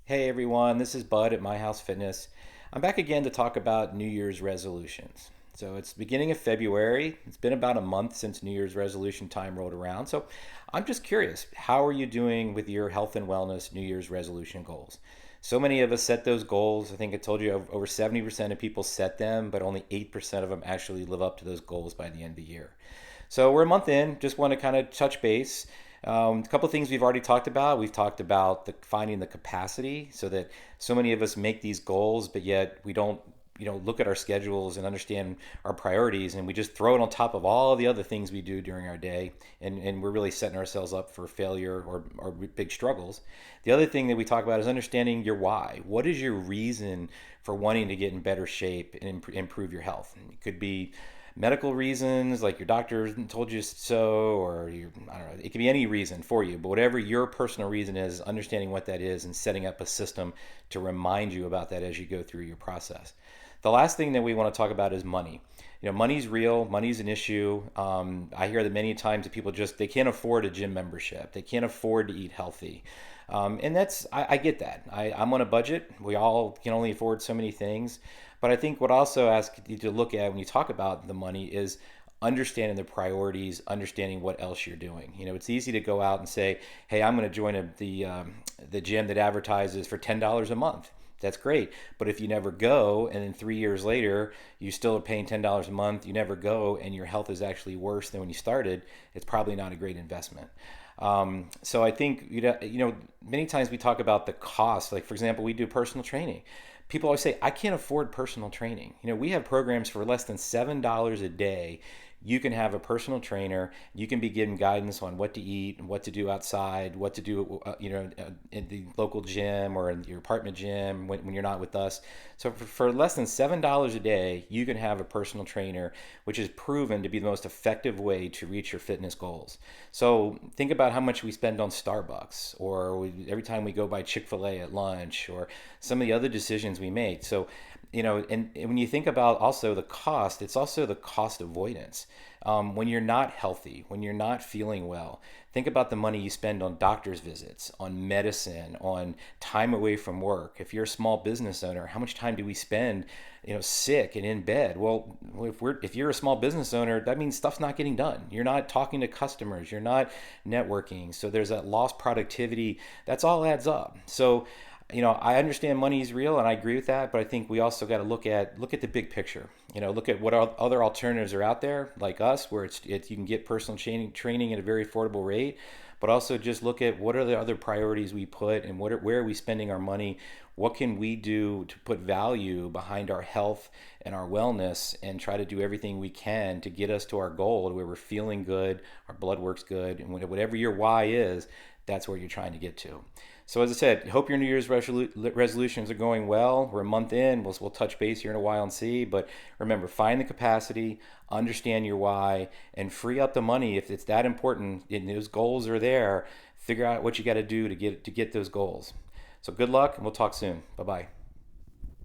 Hey everyone, this is Bud at My House Fitness. I'm back again to talk about New Year's resolutions. So it's beginning of February. It's been about a month since New Year's resolution time rolled around. So I'm just curious, how are you doing with your health and wellness New Year's resolution goals? So many of us set those goals. I think I told you over 70% of people set them, but only 8% of them actually live up to those goals by the end of the year. So we're a month in, just want to kind of touch base. A couple of things we've already talked about. We've talked about finding the capacity so that so many of us make these goals, but yet we don't, look at our schedules and understand our priorities, and we just throw it on top of all the other things we do during our day, and we're really setting ourselves up for failure or big struggles. The other thing that we talk about is understanding your why. What is your reason for wanting to get in better shape and improve your health? It could be medical reasons, like your doctor told you so, or I don't know, it could be any reason for you, but whatever your personal reason is, understanding what that is and setting up a system to remind you about that as you go through your process. The last thing that we want to talk about is money. Money's real, money's an issue. I hear that many times that people they can't afford a gym membership, they can't afford to eat healthy. And I get that. I'm on a budget. We all can only afford so many things. But I think what I also ask you to look at when you talk about the money is understanding the priorities, understanding what else you're doing. It's easy to go out and say, "Hey, I'm going to join the gym that advertises for $10 a month." That's great. But if you never go, and then 3 years later, you still are paying $10 a month, you never go, and your health is actually worse than when you started, it's probably not a great investment. So I think, many times we talk about the cost. Like, for example, we do personal training. People always say, I can't afford personal training. We have programs for less than $7 a day. You can have a personal trainer. You can be given guidance on what to eat and what to do outside, what to do, in the local gym or in your apartment gym when you're not with us. So for less than $7 a day, you can have a personal trainer, which is proven to be the most effective way to reach your fitness goals. So think about how much we spend on Starbucks, or every time we go by Chick-fil-A at lunch, or some of the other decisions we make. So and when you think about also the cost, it's also the cost avoidance. When you're not healthy, when you're not feeling well, think about the money you spend on doctor's visits, on medicine, on time away from work. If you're a small business owner, how much time do we spend, sick and in bed? Well, if you're a small business owner, that means stuff's not getting done. You're not talking to customers. You're not networking. So there's that lost productivity. That's all adds up. So I understand money is real, and I agree with that. But I think we also got to look at the big picture. Look at what other alternatives are out there, like us, where you can get personal training at a very affordable rate. But also just look at what are the other priorities we put, and where are we spending our money? What can we do to put value behind our health and our wellness, and try to do everything we can to get us to our goal, where we're feeling good, our blood works good, and whatever your why is, that's where you're trying to get to. So as I said, hope your New Year's resolutions are going well. We're a month in. We'll touch base here in a while and see. But remember, find the capacity, understand your why, and free up the money if it's that important. And those goals are there. Figure out what you got to do to get those goals. So good luck, and we'll talk soon. Bye bye.